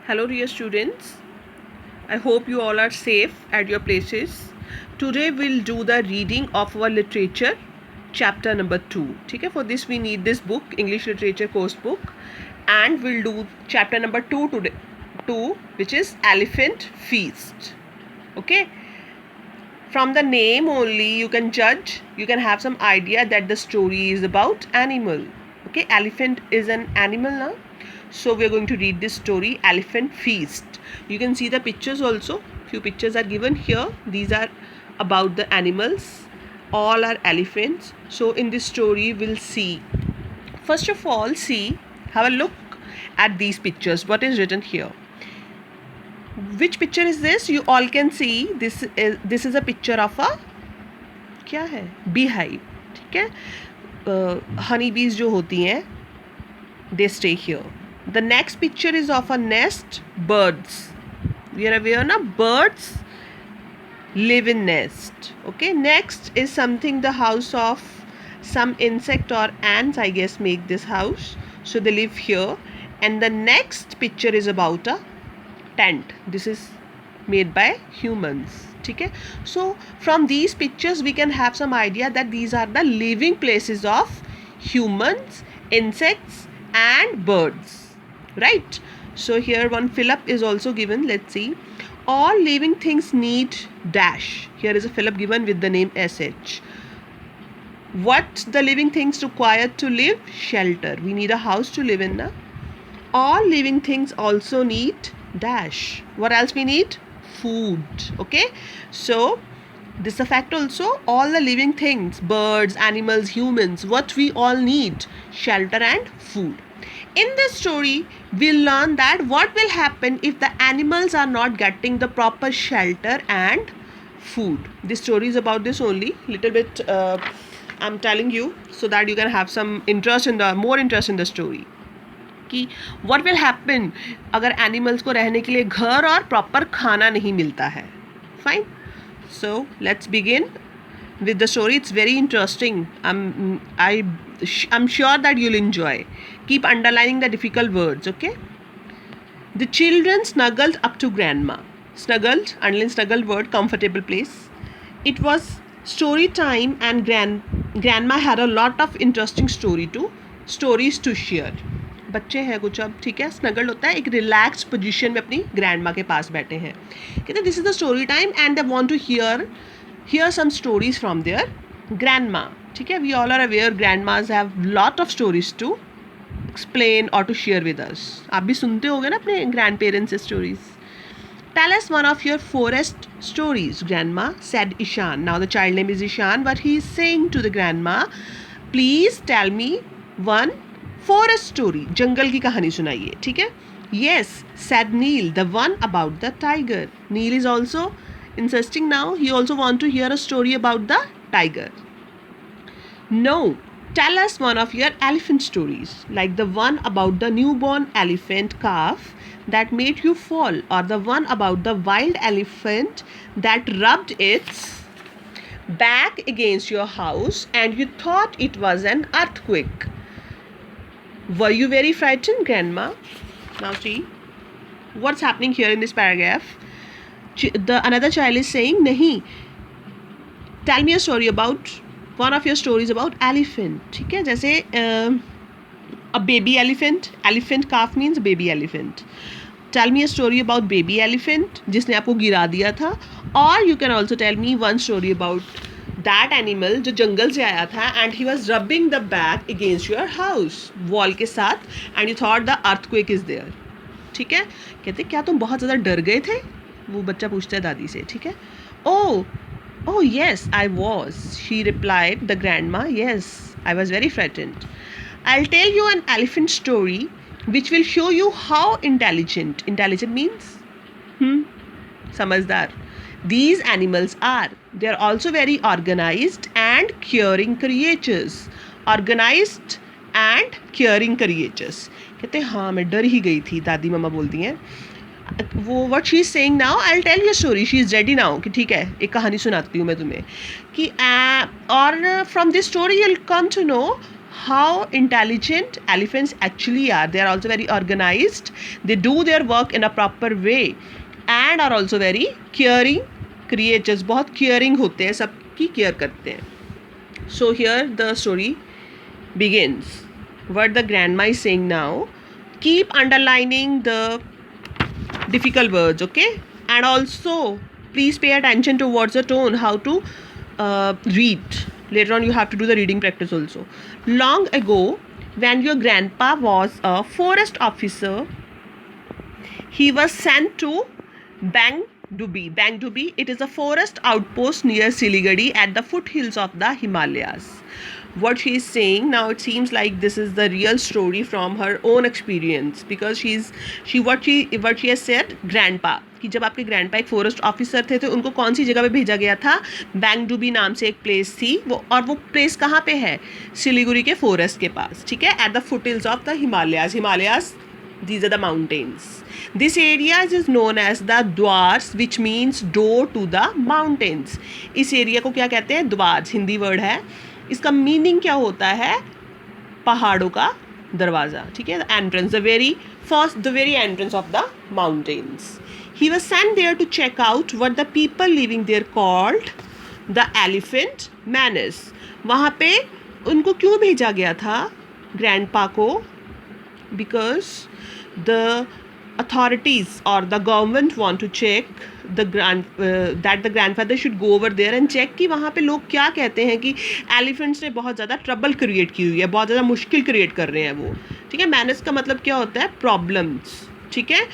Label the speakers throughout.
Speaker 1: Hello dear students, I hope you all are safe at your places. Today we'll do the reading of our literature chapter number 2. ठीक है, for this we need this book, English Literature course book, and we'll do chapter number 2 today, 2 which is Elephant Feast. Okay, from the name only you can judge, you can have some idea that the story is about animal. Okay, elephant is an animal now. So we are going to read this story, Elephant Feast. You can see the pictures also. Few pictures are given here. These are about the animals. All are elephants. So in this story we'll see. First of all, have a look at these pictures. What is written here? Which picture is this? You all can see this is a picture of a क्या है? Beehive. ठीक है? Honey bees जो होती हैं, they stay here. The next picture is of a nest, birds. We are aware na, birds live in nest. Okay, next is something, the house of some insect or ants, I guess, make this house, so they live here. And the next picture is about a tent. This is made by humans. Okay, so from these pictures we can have some idea that these are the living places of humans, insects and birds, right? So here one fill up is also given. Let's see. All living things need dash. Here is a fill up given with the name sh. What the living things require to live? Shelter. We need a house to live in, na? All living things also need dash. What else we need? Food. Okay, so this is a fact also. All the living things, birds, animals, humans, what we all need? Shelter and food. In this story we'll learn that what will happen if the animals are not getting the proper shelter and food. This story is about this only. Little bit I'm telling you so that you can have some interest in the more interest in the story. कि what will happen अगर animals को रहने के लिए घर और proper खाना नहीं मिलता है. Fine. So let's begin with the story. It's very interesting. I'm sure that you'll enjoy. Keep underlining the difficult words. Okay. The children snuggled up to grandma. Snuggled, underline snuggled word, comfortable place. It was story time and grandma had a lot of interesting stories to share. बच्चे हैं कुछ अब, ठीक है, snuggled होता है, एक relax position में अपनी ग्रैंड माँ के पास बैठे हैं. कहते हैं this is the story time and they want to hear some stories from their grandma. ठीक है, we all are aware grandmas have lot of stories to explain और टू शेयर विद अस. आप भी सुनते होगे ना अपने grandparents से stories. Tell us one of your forest stories, grandma, said Ishan. Now the child name is Ishan, but he is saying to the grandma, please tell me one forest story. जंगल की कहानी सुनाइए. ठीक है. Yes, said Neil, the one about the tiger. Neil is also insisting now. He also want to hear a story about the tiger. No, tell us one of your elephant stories, like the one about the newborn elephant calf that made you fall, or the one about the wild elephant that rubbed its back against your house and you thought it was an earthquake. Were you very frightened, grandma? Now see what's happening here in this paragraph. Another child is saying, nahi, tell me a story about one of your stories about elephant. ठीक है, जैसे a baby elephant. Elephant calf means baby elephant. Tell me a story about baby elephant जिसने आपको गिरा दिया था. Or you can also tell me one story about that animal जो जंगल से आया था and he was rubbing the back against your house, wall के साथ, and you thought the earthquake is there. ठीक है, कहते क्या तुम बहुत ज़्यादा डर गए थे? वो बच्चा पूछता है दादी से. ठीक है. Oh yes, I was, she replied, the grandma. Yes, I was very frightened. I'll tell you an elephant story which will show you how intelligent means समझदार these animals are. They are also very organized and caring creatures. Organized and caring creatures. कहते हाँ मैं डर ही गई थी, दादी मम्मा बोलती हैं. वो what she is saying now, I'll tell you a story. She is ready now कि ठीक है एक कहानी सुनाती हूँ मैं तुम्हें कि और from this story you'll come to know how intelligent elephants actually are. They are also very organized. They do their work in a proper way and are also very caring creatures. बहुत caring होते हैं, सबकी care करते हैं. So here the story begins. What the grandma is saying now. Keep underlining the difficult words, okay? And also please pay attention towards the tone, how to read. Later on you have to do the reading practice also. Long ago, when your grandpa was a forest officer, he was sent to Bangdubi. Bangdubi, it is a forest outpost near Siliguri at the foothills of the Himalayas. What she is saying now, it seems like this is the real story from her own experience, because what she has said, grandpa, कि जब आपके grandpa एक forest officer थे तो उनको कौन सी जगह पे भेजा गया था, बैंगडुबी नाम से एक प्लेस थी वो, और वो प्लेस कहाँ पे है, सिलीगुड़ी के फॉरेस्ट के पास, ठीक है, at the foothills of the Himalayas. These are the mountains. This area is known as the Dwars, which means door to the mountains. इस एरिया को क्या कहते हैं, द्वार्स, हिंदी वर्ड है. इसका मीनिंग क्या होता है, पहाड़ों का दरवाज़ा, ठीक है, entrance, the very entrance of the mountains. He was sent there to check out what the people living there called the elephant menace. वहाँ पे उनको क्यों भेजा गया था ग्रैंडपा को, because the authorities or the government want to check that the grandfather should go over there and check कि वहाँ पे लोग क्या कहते हैं कि एलिफेंट्स ने बहुत ज़्यादा ट्रबल क्रिएट की हुई है, बहुत ज़्यादा मुश्किल क्रिएट कर रहे हैं वो, ठीक है. मैनेस का मतलब क्या होता है, प्रॉब्लम्स, ठीक है,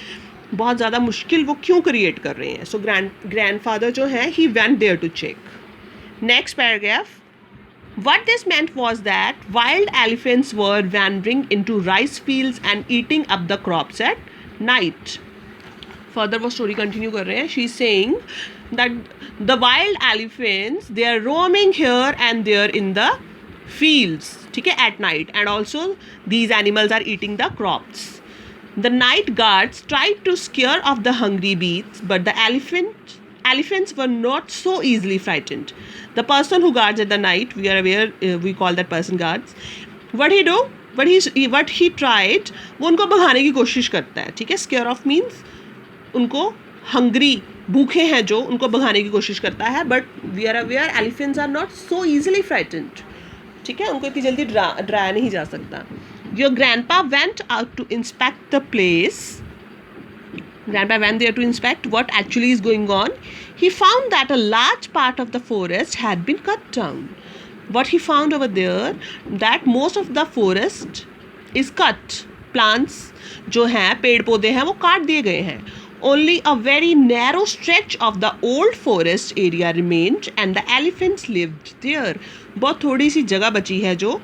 Speaker 1: बहुत ज़्यादा मुश्किल वो क्यों क्रिएट कर रहे हैं. सो ग्रैंडफादर जो है, he went there to check. Next paragraph. What this meant was that wild elephants were wandering into rice fields and eating up the crops at night. Further वो story continue कर रहे हैं. She is saying that the wild elephants, they are roaming here and there in the fields, ठीक है, at night, and also these animals are eating the crops. The night guards tried to scare off the hungry beasts, but the elephants were not so easily frightened. The person who guards at the night, we are aware, we call that person guards. What he do? What he tried, वो उनको भगाने की कोशिश करता है, ठीक है. Scare off means उनको hungry, भूखे हैं जो, उनको भगाने की कोशिश करता है. But we are aware elephants are not so easily frightened, ठीक है, उनको इतनी जल्दी डराया नहीं जा सकता. Your grandpa went out to inspect the place. Grandpa went there to inspect what actually is going on. He found that a large part of the forest had been cut down. What he found over there, that most of the forest is cut. Plants जो हैं, पेड़ पौधे हैं, वो काट दिए गए हैं. Only a very narrow stretch of the old forest area remained and the elephants lived there. बहुत थोड़ी सी जगह बची है जो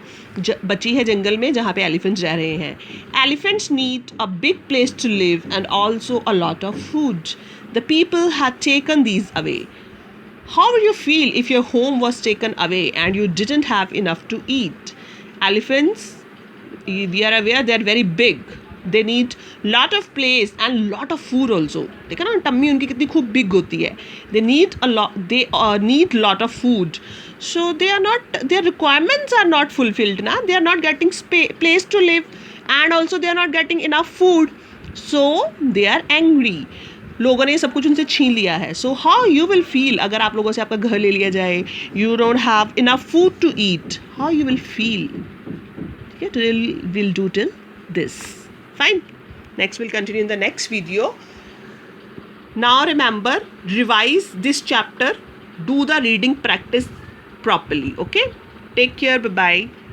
Speaker 1: बची है जंगल में जहाँ पे एलिफेंट्स रह रहे हैं. Elephants need a big place to live and also a lot of food. The people had taken these away. How would you feel if your home was taken away and you didn't have enough to eat? Elephants, we are aware, they are very big. They need lot of place and lot of food also. देखा ना, tummy उनकी कितनी खूब big होती है. They need a lot. They need lot of food. So their requirements are not fulfilled ना. They are not getting place to live and also they are not getting enough food. So they are angry. लोगों ने सब कुछ उनसे छीन लिया है. So how you will feel अगर आप लोगों से आपका घर ले लिया जाए, you don't have enough food to eat, how you will feel. Okay, today we'll do till this. Fine. Next we'll continue in the next video. Now remember, revise this chapter, do the reading practice properly. Okay, take care, bye bye.